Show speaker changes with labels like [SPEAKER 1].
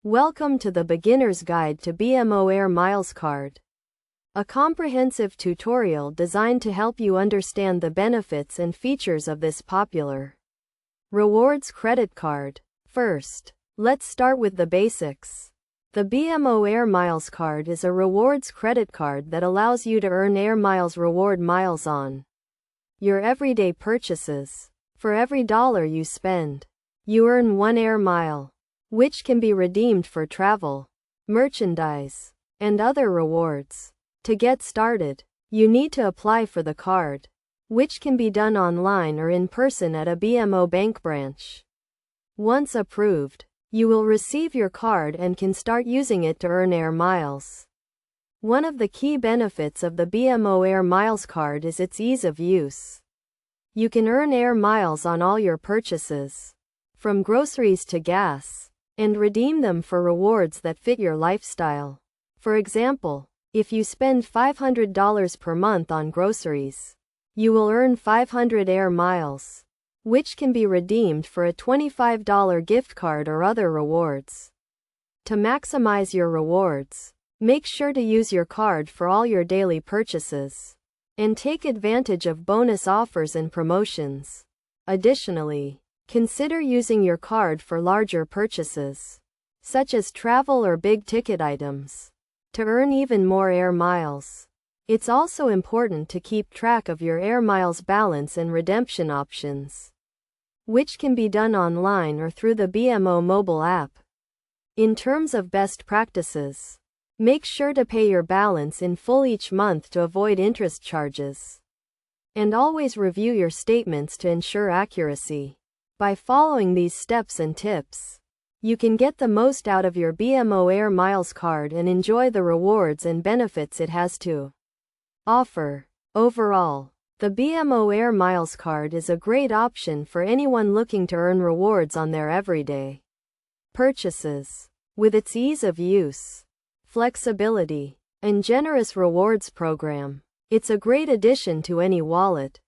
[SPEAKER 1] Welcome to the Beginner's Guide to BMO Air Miles Card, a comprehensive tutorial designed to help you understand the benefits and features of this popular rewards credit card. First, let's start with the basics. The BMO Air Miles card is a rewards credit card that allows you to earn Air Miles reward miles on your everyday purchases. For every dollar you spend, you earn 1 Air Mile, which can be redeemed for travel, merchandise, and other rewards. To get started, you need to apply for the card, which can be done online or in person at a BMO bank branch. Once approved, you will receive your card and can start using it to earn Air Miles. One of the key benefits of the BMO Air Miles card is its ease of use. You can earn Air Miles on all your purchases, from groceries to gas, and redeem them for rewards that fit your lifestyle. For example, if you spend $500 per month on groceries, you will earn 500 Air Miles, which can be redeemed for a $25 gift card or other rewards. To maximize your rewards, make sure to use your card for all your daily purchases, and take advantage of bonus offers and promotions. Additionally, consider using your card for larger purchases, such as travel or big-ticket items, to earn even more Air Miles. It's also important to keep track of your Air Miles balance and redemption options, which can be done online or through the BMO mobile app. In terms of best practices, make sure to pay your balance in full each month to avoid interest charges, and always review your statements to ensure accuracy. By following these steps and tips, you can get the most out of your BMO Air Miles card and enjoy the rewards and benefits it has to offer. Overall, the BMO Air Miles card is a great option for anyone looking to earn rewards on their everyday purchases. With its ease of use, flexibility, and generous rewards program, it's a great addition to any wallet.